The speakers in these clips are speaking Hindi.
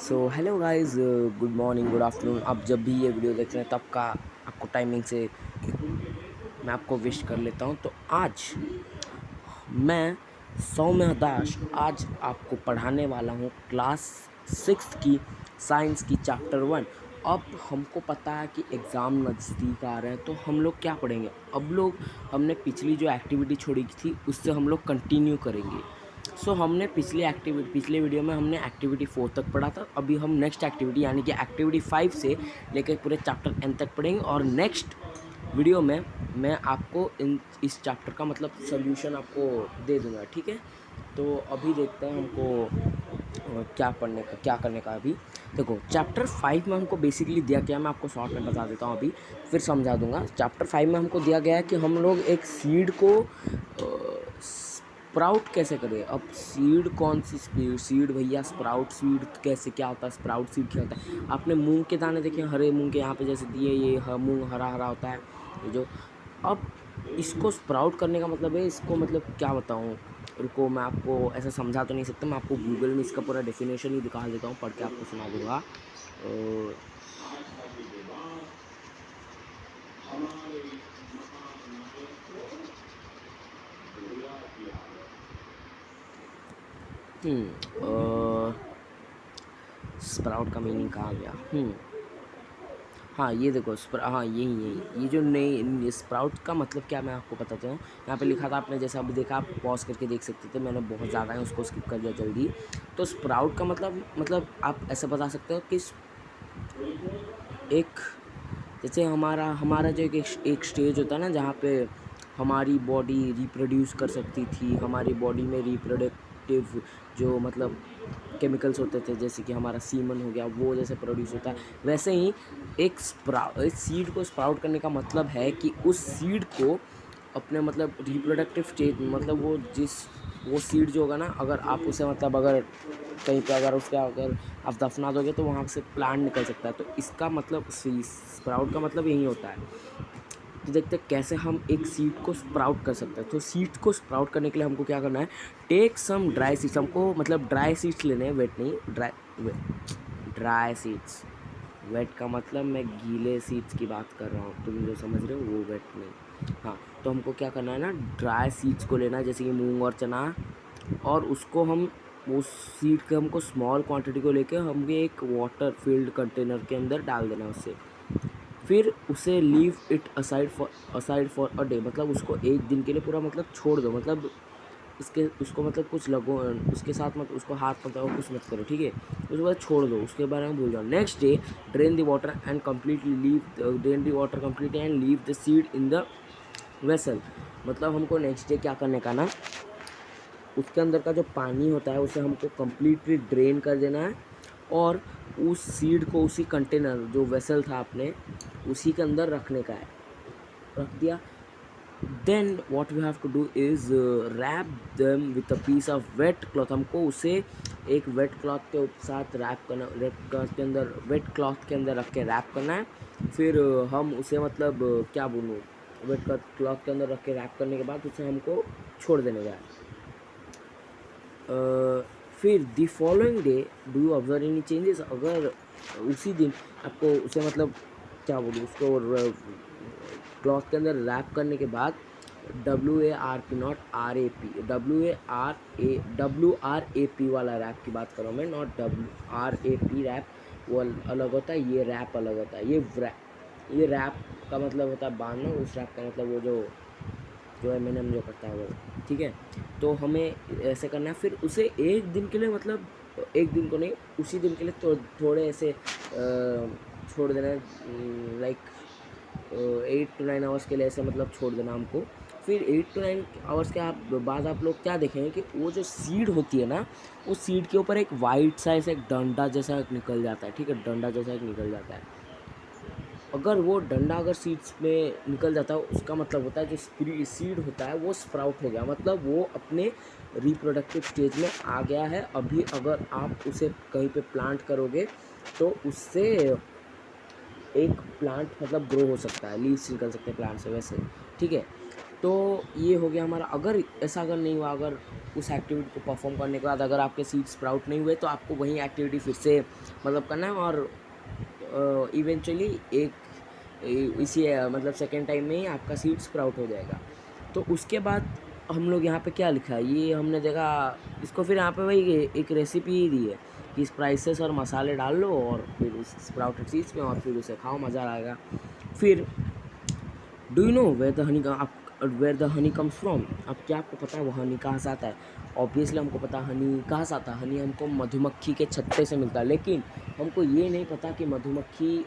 So hello guys, good morning, good afternoon. आप जब भी ये वीडियो देख रहे हैं तब का आपको टाइमिंग से मैं आपको विश कर लेता हूँ। तो आज मैं सौम्य दास आज आपको पढ़ाने वाला हूँ क्लास 6 की साइंस की चैप्टर 1। अब हमको पता है कि एग्ज़ाम नज़दीक आ रहे हैं, तो हम लोग क्या पढ़ेंगे। अब लोग हमने पिछली जो एक्टिविटी छोड़ी थी उससे हम लोग कंटिन्यू करेंगे। हमने पिछले वीडियो में हमने एक्टिविटी 4 तक पढ़ा था। अभी हम नेक्स्ट एक्टिविटी यानी कि एक्टिविटी 5 से लेकर पूरे चैप्टर एन तक पढ़ेंगे, और नेक्स्ट वीडियो में मैं आपको इस चैप्टर का मतलब सोल्यूशन आपको दे दूंगा, ठीक है। तो अभी देखते हैं हमको क्या करने का। अभी देखो, चैप्टर 5 में हमको बेसिकली दिया गया, मैं आपको शॉर्ट में बता देता हूँ, अभी फिर समझा दूंगा। चैप्टर 5 में हमको दिया गया है कि हम लोग एक सीड को स्प्राउट कैसे करें। अब सीड कौन सी सीड भैया, स्प्राउट सीड कैसे, क्या होता है स्प्राउट सीड, क्या होता है। आपने मूंग के दाने देखे, हरे मूंग के यहाँ पे जैसे दिए, ये मूंग हरा हरा होता है ये जो। अब इसको स्प्राउट करने का मतलब है, इसको मतलब क्या बताऊँ, रुको मैं आपको ऐसे समझा तो नहीं सकता। मैं आपको गूगल में इसका पूरा डेफिनेशन ही दिखा देता हूँ, पढ़ के आपको सुना दूँगा। स्प्राउट का मीनिंग कहाँ गया। हाँ ये देखो, हाँ यही ये जो नई स्प्राउट का मतलब क्या, मैं आपको बताता हूँ। यहाँ पे लिखा था, आपने जैसे अभी देखा, आप पॉज करके देख सकते थे, मैंने बहुत ज़्यादा है उसको स्किप कर दिया जल्दी। तो स्प्राउट का मतलब आप ऐसे बता सकते हो कि एक जैसे हमारा हमारा जो एक स्टेज होता है ना, जहाँ पे हमारी बॉडी रिप्रोड्यूस कर सकती थी, हमारी बॉडी में रिप्रोडक्टिव जो मतलब केमिकल्स होते थे, जैसे कि हमारा सीमन हो गया, वो जैसे प्रोड्यूस होता है, वैसे ही एक सीड को स्प्राउट करने का मतलब है कि उस सीड को अपने मतलब रिप्रोडक्टिव स्टेज में, मतलब वो सीड जो होगा ना, अगर आप उसे मतलब अगर कहीं पे अगर आप दफना दोगे तो वहाँ से प्लांट निकल सकता है। तो इसका मतलब स्प्राउट का मतलब यही होता है। तो देखते हैं कैसे हम एक सीड को स्प्राउट कर सकते हैं। तो सीड को स्प्राउट करने के लिए हमको क्या करना है, टेक सम ड्राई सीड्स। हमको मतलब ड्राई सीड्स लेने हैं, वेट नहीं, ड्राई सीड्स। वेट का मतलब मैं गीले सीड्स की बात कर रहा हूँ, तुम जो समझ रहे हो वो वेट नहीं। हाँ, तो हमको क्या करना है ना, ड्राई सीड्स को लेना है, जैसे कि मूंग और चना, और उसको हम उस सीड के हमको स्मॉल क्वांटिटी को लेके हम भी एक वाटर फील्ड कंटेनर के अंदर डाल देना है उससे। फिर उसे leave it aside for a day, मतलब उसको एक दिन के लिए पूरा मतलब छोड़ दो, मतलब उसको मतलब कुछ लगो उसके साथ, मतलब उसको हाथ मत लगाओ, कुछ मत करो, ठीक है। उसके बाद छोड़ दो, उसके बारे में भूल जाओ। Next day drain the water completely and leave the seed in the vessel. मतलब हमको नेक्स्ट डे क्या करने का ना, उसके अंदर का जो पानी होता है उसे हमको कम्प्लीटली ड्रेन कर देना है, और उस सीड को उसी कंटेनर जो वेसल था अपने, उसी के अंदर रखने का है। रख दिया, then what we have to do is wrap them with a piece of wet cloth. हमको उसे एक वेट क्लॉथ के साथ रैप करना, वेट क्लॉथ के अंदर रख के रैप करना है। फिर हम उसे मतलब क्या बोलूँ, वेट क्लॉथ के अंदर रख के रैप करने के बाद उसे हमको छोड़ देने का है। फिर the following day do you observe any changes. अगर उसी दिन आपको उसे मतलब क्या बोलूँ, उसको क्लॉथ के अंदर रैप करने के बाद WARP नॉट RAP, WRAP वाला रैप की बात कर रहा हूँ मैं, नॉट WRAP रैप, वो अलग होता है, ये रैप अलग होता है। ये रैप का मतलब होता है बांधना, उस रैप का मतलब वो जो M&M जो करता है वो, ठीक है। तो हमें ऐसे करना है, फिर उसे एक दिन के लिए, मतलब एक दिन को नहीं, उसी दिन के लिए थोड़े ऐसे छोड़ देना है, लाइक 8 to 9 आवर्स के लिए ऐसे मतलब छोड़ देना हमको। फिर 8 to 9 आवर्स के बाद आप लोग क्या देखेंगे कि वो जो सीड होती है ना, उस सीड के ऊपर एक वाइट सा ऐसे एक डंडा जैसा एक निकल जाता है, ठीक है, डंडा जैसा एक निकल जाता है। अगर वो डंडा अगर सीड्स में निकल जाता है, उसका मतलब होता है जो सीड होता है वो स्प्राउट हो गया, मतलब वो अपने रिप्रोडक्टिव स्टेज में आ गया है। अभी अगर आप उसे कहीं पे प्लांट करोगे तो उससे एक प्लांट मतलब ग्रो हो सकता है, लीव्स निकल सकते हैं प्लांट से, वैसे, ठीक है। तो ये हो गया हमारा। अगर ऐसा अगर नहीं हुआ, अगर उस एक्टिविटी को परफॉर्म करने के बाद अगर आपके सीड स्प्राउट नहीं हुए, तो आपको वही एक्टिविटी फिर से मतलब करना है, और इवेंचुअली इसी मतलब सेकेंड टाइम में ही आपका सीड स्प्राउट हो जाएगा। तो उसके बाद हम लोग यहाँ पे क्या लिखा है, ये हमने देखा इसको, फिर यहाँ पे वही एक रेसिपी ही दी है कि स्पाइसेस और मसाले डाल लो और फिर उस स्प्राउटेड सीड्स में, और फिर उसे खाओ, मज़ा आएगा। फिर do you know where the honey comes from? अब क्या आपको पता है वो हनी कहाँ से आता है? ऑब्वियसली हमको पता है हनी कहाँ से आता है। हनी हमको मधुमक्खी के छत्ते से मिलता है, लेकिन हमको ये नहीं पता कि मधुमक्खी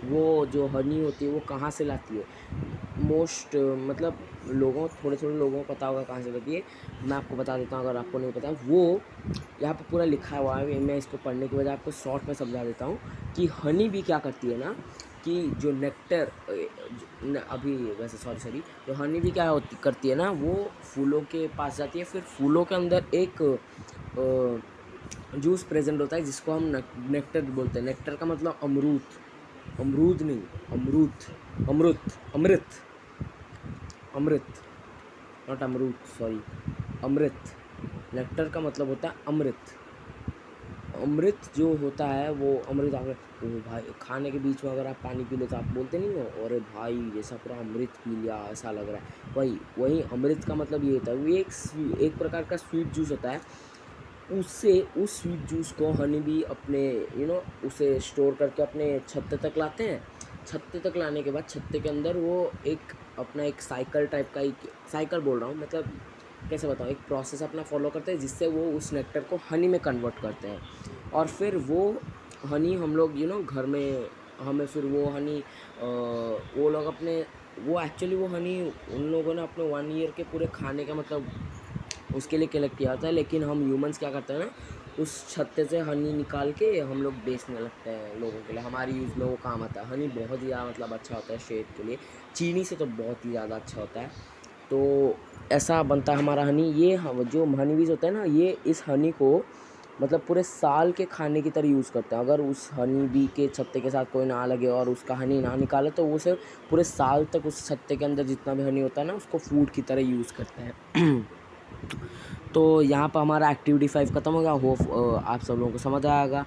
वो जो हनी होती है वो कहाँ से लाती है। मतलब थोड़े लोगों को पता होगा कहाँ से लाती है। मैं आपको बता देता हूँ, अगर आपको नहीं पता। वो यहाँ पे पूरा लिखा हुआ है, मैं इसको पढ़ने की वजह आपको शॉर्ट में समझा देता हूँ कि हनी भी क्या करती है ना, कि जो नेक्टर अभी वैसे सॉरी जो हनी भी क्या करती है ना, वो फूलों के पास जाती है। फिर फूलों के अंदर एक जूस प्रेजेंट होता है जिसको हम नेक्टर बोलते हैं। नेक्टर का मतलब अमरूद नहीं, अमृत, नॉट अमरूद, सॉरी, अमृत। नेक्टर का मतलब होता है अमृत। अमृत जो होता है वो अमृत, ओ भाई, खाने के बीच में अगर आप पानी पी लो तो आप बोलते नहीं हो अरे भाई जैसा पूरा अमृत पी लिया ऐसा लग रहा है, वही अमृत का मतलब ये होता है। वो एक प्रकार का स्वीट जूस होता है। उस स्वीट जूस को हनी भी अपने उसे स्टोर करके अपने छत्ते तक लाते हैं। छत्ते तक लाने के बाद छत्ते के अंदर वो एक साइकिल टाइप का, एक साइकिल बोल रहा हूँ, मतलब कैसे बताऊँ, एक प्रोसेस अपना फॉलो करते हैं जिससे वो उस नेक्टर को हनी में कन्वर्ट करते हैं। और फिर वो हनी हम लोग घर में हमें फिर वो हनी वो लोग अपने वो हनी उन लोगों ने अपने 1 ईयर के पूरे खाने का मतलब उसके लिए कलेक्ट किया होता है। लेकिन हम ह्यूमंस क्या करते हैं ना, उस छत्ते से हनी निकाल के हम लोग बेचने लगते हैं लोगों के लिए। हमारी यूज़ में वो काम आता है। हनी बहुत ही ज़्यादा मतलब अच्छा होता है सेहत के लिए, चीनी से तो बहुत ही ज़्यादा अच्छा होता है। तो ऐसा बनता है हमारा हनी। ये जो हनी बीज होता है ना, ये इस हनी को मतलब पूरे साल के खाने की तरह यूज़ करते हैं। अगर उस हनी बी के छत्ते के साथ कोई ना लगे और उसका हनी ना निकाले, तो वो सिर्फ पूरे साल तक उस छत्ते के अंदर जितना भी हनी होता है ना, उसको फूड की तरह यूज़ करते हैं। तो यहाँ पर हमारा एक्टिविटी 5 ख़त्म होगा। होप आप सब लोगों को समझ आएगा।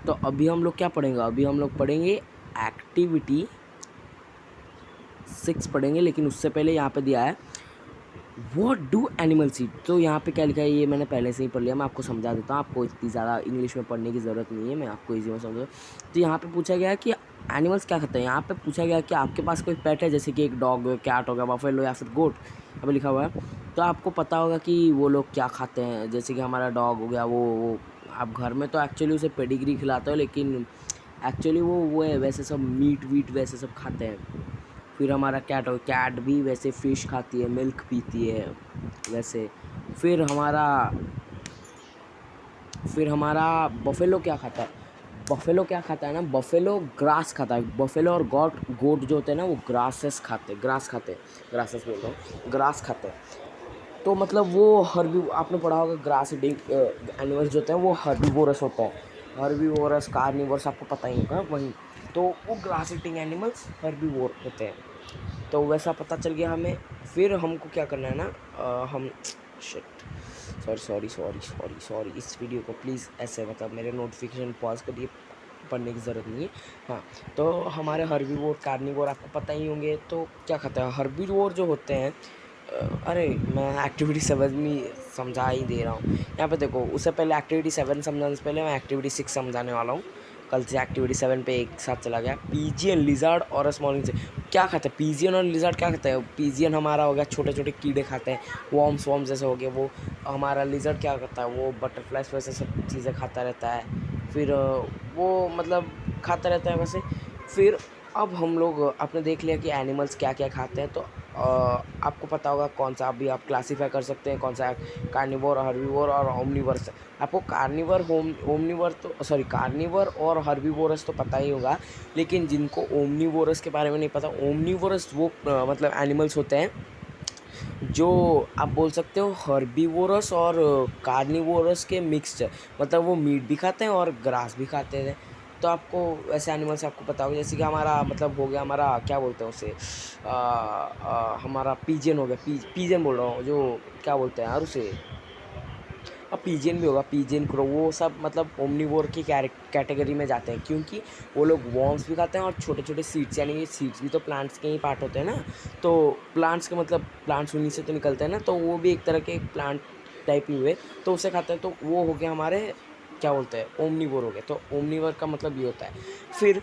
तो अभी हम लोग क्या पढ़ेंगे? अभी हम लोग पढ़ेंगे एक्टिविटी 6 पढ़ेंगे, लेकिन उससे पहले यहाँ पे दिया है व्हाट डू एनिमल्स ईट। तो यहाँ पे क्या लिखा है ये मैंने पहले से ही पढ़ लिया, मैं आपको समझा देता हूँ। आपको इतनी ज़्यादा इंग्लिश में पढ़ने की ज़रूरत नहीं है, मैं आपको इजी में समझा। तो यहाँ पे पूछा गया है कि एनिमल्स क्या खाते हैं। यहाँ पे पूछा गया कि आपके पास कोई पेट है, जैसे कि एक डॉग, कैट हो गया, बफेलो या फिर गोट, यहाँ पे लिखा हुआ है। तो आपको पता होगा कि वो लोग क्या खाते हैं। जैसे कि हमारा डॉग हो गया, वो आप घर में तो एक्चुअली उसे पेडिग्री खिलाते हो, लेकिन एक्चुअली वो है वैसे सब मीट वीट वैसे सब खाते हैं। फिर हमारा कैट भी वैसे फ़िश खाती है, मिल्क पीती है वैसे। फिर हमारा बफेलो क्या खाता है? बफेलो क्या खाता है ना, बफेलो ग्रास खाता है। बफेलो और गोट जो होते हैं ना, वो ग्रास खाते हैं, ग्रासेस बोल रहा हूँ, ग्रास खाते हैं। तो मतलब वो आपने पढ़ा होगा ग्रास ईटिंग एनिमल्स जो होते हैं वो हर्बीवोरस होते हैं। हर्बीवोरस, कार्निवोरस आपको पता ही होगा वही। तो वो ग्रास ईटिंग एनिमल्स हर्बीवोर होते हैं। तो वैसा पता चल गया हमें। फिर हमको क्या करना है ना, हम शिट सॉरी इस वीडियो को प्लीज़ ऐसे मतलब मेरे नोटिफिकेशन पॉज करिए, पढ़ने की ज़रूरत नहीं है। हाँ, तो हमारे हर्बीवोर कार्निवोर आपको पता ही होंगे। तो क्या खाते हैं हर्बीवोर जो होते हैं, अरे मैं एक्टिविटी 7 में समझा ही दे रहा हूँ। यहाँ पे देखो, उससे पहले एक्टिविटी 7 समझाने से पहले मैं एक्टिविटी 6 समझाने वाला हूँ। कल से एक्टिविटी 7 पे एक साथ चला गया। पीजियन, लिजर्ड और स्मॉल इंसेक्ट क्या खाते हैं? पीजियन और लिजर्ड क्या खाते हैं? पीजियन हमारा हो गया छोटे छोटे कीड़े खाते हैं, वॉर्म्स जैसे हो गए वो। हमारा लिजर्ड क्या करता है? वो बटरफ्लाइज वैसे सब चीज़ें खाता रहता है। फिर वो मतलब खाता रहता है वैसे। फिर अब हम लोग आपने देख लिया कि एनिमल्स क्या क्या खाते हैं। तो आपको पता होगा कौन सा अभी आप क्लासीफाई कर सकते हैं, कौन सा कार्निवोर, हर्बीवोर और ओमनिवर्स। आपको कार्निवर और हर्बीवोरस तो पता ही होगा, लेकिन जिनको ओमनिवोरस के बारे में नहीं पता, ओमनिवोरस वो मतलब एनिमल्स होते हैं जो आप बोल सकते हो हर्बीवोरस और कार्निवोरस के मिक्सचर। मतलब वो मीट भी खाते हैं और ग्रास भी खाते हैं। तो आपको ऐसे एनिमल्स आपको पता होगा, जैसे कि हमारा मतलब हो गया हमारा क्या बोलते हैं उसे, हमारा पीजन हो गया, पीजन बोल रहा हूँ, जो क्या बोलते हैं यार उसे, अब पीजियन भी होगा, पीजियन क्रो, वो सब मतलब ओमनीवोर की कैटेगरी में जाते हैं, क्योंकि वो लोग वॉर्म्स भी खाते हैं और छोटे छोटे सीड्स, यानी ये सीड्स भी तो प्लांट्स के ही पार्ट होते हैं ना, तो प्लांट्स के मतलब प्लांट्स उन्हीं से तो निकलते हैं ना, तो वो भी एक तरह के प्लांट टाइप ही हुए, तो उसे खाते हैं, तो वो हो गया हमारे क्या बोलते हैं ओमनीवोर हो गए। तो ओमनीवोर का मतलब ये होता है। फिर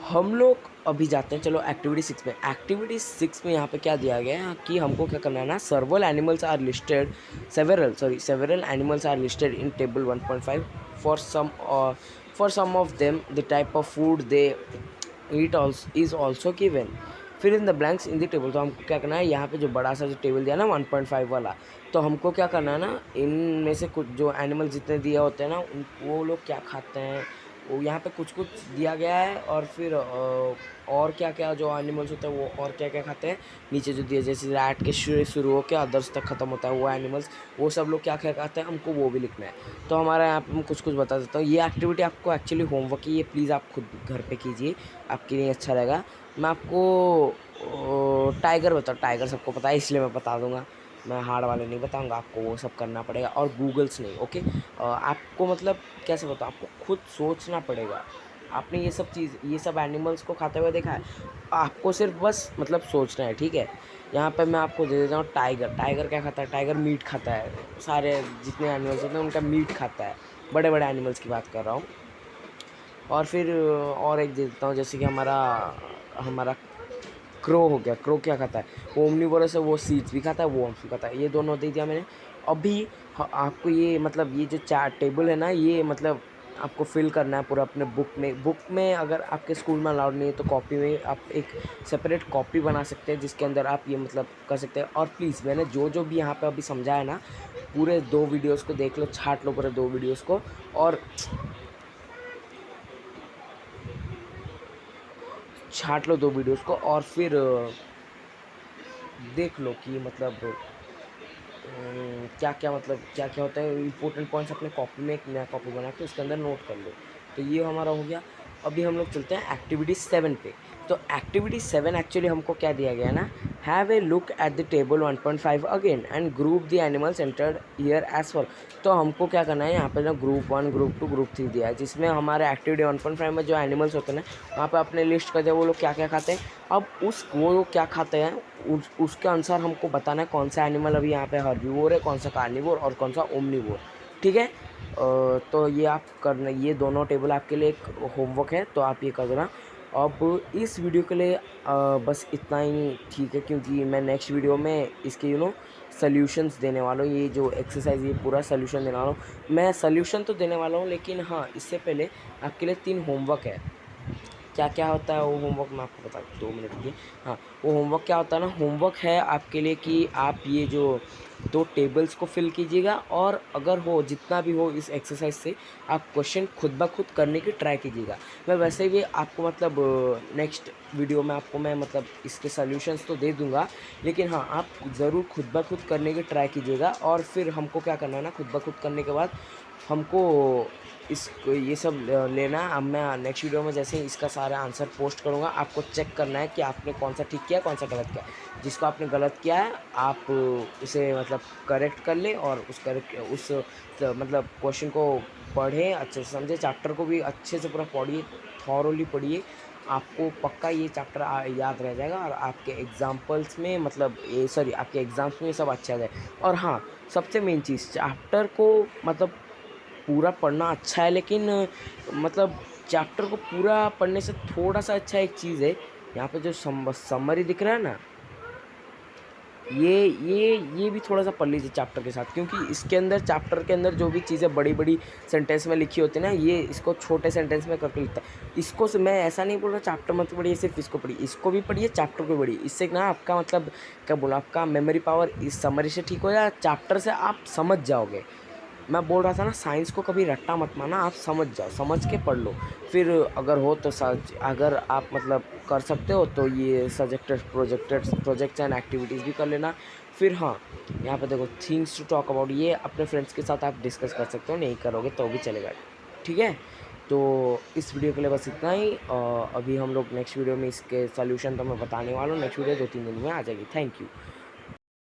हम लोग अभी जाते हैं, चलो एक्टिविटी 6 में। एक्टिविटी 6 में यहाँ पे क्या दिया गया है कि हमको क्या करना है ना, several animals are listed in table 1.5 for some of them the type of food they eat is also given, fill in the blanks in the table. तो हमको क्या करना है, यहाँ पे जो बड़ा सा जो टेबल दिया ना 1.5 वाला, तो हमको क्या करना है ना, इनमें से कुछ जो एनिमल जितने दिए होते हैं ना वो लोग क्या खाते हैं, वो यहाँ पे कुछ कुछ दिया गया है, और फिर और क्या क्या जो एनिमल्स होते हैं वो और क्या क्या खाते हैं नीचे जो दिया, जैसे रैट के शुरू हो के अदर्स तक ख़त्म होता है वो एनिमल्स, वो सब लोग क्या क्या खाते हैं हमको वो भी लिखना है। तो हमारा यहाँ पे मैं कुछ कुछ बता देता हूँ। ये एक्टिविटी आपको एक्चुअली होमवर्क की, ये प्लीज़ आप खुद घर पे कीजिए, आपके लिए अच्छा रहेगा। मैं आपको टाइगर बताऊँ, टाइगर सबको पता है इसलिए मैं बता दूँगा, मैं हार्ड वाले नहीं बताऊँगा, आपको वो सब करना पड़ेगा, और गूगल्स नहीं, ओके। आपको मतलब कैसे बताऊँ, आपको खुद सोचना पड़ेगा। आपने ये सब एनिमल्स को खाते हुए देखा है, आपको सिर्फ बस मतलब सोचना है, ठीक है। यहाँ पे मैं आपको दे देता हूँ टाइगर। टाइगर क्या खाता है, टाइगर मीट खाता है, सारे जितने एनिमल्स होते हैं उनका मीट खाता है, बड़े बड़े एनिमल्स की बात कर रहा हूँ। और फिर और एक दे देता हूँ, जैसे कि हमारा हमारा क्रो हो गया। क्रो क्या खाता है, वो ओमनीवोरस है, वो सीड्स भी खाता है, वो वर्म्स भी खाता है। ये दोनों दे दिया मैंने। अभी आपको ये मतलब ये जो चार टेबल है ना, ये मतलब आपको फिल करना है पूरा अपने बुक में अगर आपके स्कूल में अलाउड नहीं है तो कॉपी में आप एक सेपरेट कॉपी बना सकते हैं, जिसके अंदर आप ये मतलब कर सकते हैं। और प्लीज़ मैंने जो जो भी यहाँ पे अभी समझाया है ना, पूरे 2 वीडियोज़ को देख लो, छाट लो पूरे 2 वीडियोज़ को, और छाट लो 2 वीडियोज़ को, और फिर देख लो कि मतलब क्या क्या मतलब क्या क्या होता है, इंपॉर्टेंट पॉइंट्स अपने कॉपी में एक नया कॉपी बना के उसके अंदर नोट कर लो। तो ये हमारा हो गया। अभी हम लोग चलते हैं एक्टिविटी 7 पे। तो एक्टिविटी 7 एक्चुअली हमको क्या दिया गया ना, have a look at the table 1.5 again and group the animals entered here as for. तो हमको क्या करना है, यहाँ पे ना ग्रुप 1 ग्रुप 2 ग्रुप 3 दिया है, जिसमें हमारे एक्टिविटी 1.5 में जो एनिमल्स होते हैं ना, वहाँ पे अपने लिस्ट कर दिया वो लोग क्या क्या खाते हैं। अब वो लोग क्या खाते हैं उसके अनुसार हमको बताना है कौन सा एनिमल अभी यहाँ पे हर्बीवोर है, कौन सा कार्निवोर और कौन सा ओमनीवोर, ठीक है। तो ये आप करना, ये दोनों टेबल आपके लिए एक होमवर्क है, तो आप ये कर देना। अब इस वीडियो के लिए बस इतना ही ठीक है, क्योंकि मैं नेक्स्ट वीडियो में इसके सॉल्यूशंस देने वाला हूँ। ये जो एक्सरसाइज ये पूरा सॉल्यूशन देने वाला हूँ। मैं सॉल्यूशन तो देने वाला हूँ, लेकिन हाँ इससे पहले आपके लिए 3 होमवर्क है। क्या क्या होता है वो होमवर्क मैं आपको बता, 2 मिनट रुकिए। हाँ, वो होमवर्क क्या होता है ना, होमवर्क है आपके लिए कि आप ये जो 2 टेबल्स को फिल कीजिएगा, और अगर हो जितना भी हो इस एक्सरसाइज से आप क्वेश्चन खुद ब खुद करने की ट्राई कीजिएगा। मैं वैसे भी आपको मतलब नेक्स्ट वीडियो में आपको मैं मतलब इसके सॉल्यूशंस तो दे दूंगा, लेकिन हाँ आप ज़रूर खुद ब खुद करने की ट्राई कीजिएगा। और फिर हमको क्या करना है ना, खुद ब खुद करने के बाद हमको ये सब लेना। अब मैं नेक्स्ट वीडियो में जैसे इसका सारा आंसर पोस्ट करूँगा, आपको चेक करना है कि आपने कौन सा ठीक किया कौन सा गलत किया। जिसको आपने गलत किया है आप उसे मतलब करेक्ट कर ले, और उस मतलब क्वेश्चन को पढ़ें, अच्छे से समझे, चैप्टर को भी अच्छे से पूरा पढ़िए, थॉरोली पढ़िए। आपको पक्का ये चैप्टर याद रह जाएगा, और आपके एग्जाम्पल्स में मतलब आपके एग्ज़ाम्स में सब अच्छा जाए। और हाँ, सबसे मेन चीज़, चैप्टर को मतलब पूरा पढ़ना अच्छा है, लेकिन मतलब चैप्टर को पूरा पढ़ने से थोड़ा सा अच्छा एक चीज़ है, यहाँ पे जो समरी दिख रहा है ना, ये भी थोड़ा सा पढ़ लीजिए चैप्टर के साथ, क्योंकि इसके अंदर चैप्टर के अंदर जो भी चीज़ें बड़ी बड़ी सेंटेंस में लिखी होती है ना, ये इसको छोटे सेंटेंस में करके लिखता है। इसको से मैं ऐसा नहीं बोल रहा चैप्टर मत पढ़िए, सिर्फ इसको पढ़िए, इसको भी पढ़िए, चैप्टर को पढ़िए। इससे ना आपका मतलब क्या बोला, आपका मेमोरी पावर इस समरी से ठीक हो जाए, चैप्टर से आप समझ जाओगे। मैं बोल रहा था ना, साइंस को कभी रट्टा मत मारना, आप समझ जाओ, समझ के पढ़ लो। फिर अगर हो तो अगर आप मतलब कर सकते हो तो ये प्रोजेक्ट्स एंड एक्टिविटीज़ भी कर लेना। फिर हाँ, यहाँ पे देखो थिंग्स टू टॉक अबाउट, ये अपने फ्रेंड्स के साथ आप डिस्कस कर सकते हो, नहीं करोगे तो भी चलेगा, ठीक है। तो इस वीडियो के लिए बस इतना ही। अभी हम लोग नेक्स्ट वीडियो में इसके सॉल्यूशन तो मैं बताने वाला हूँ, नेक्स्ट वीडियो 2-3 दिन में आ जाएगी। Thank you.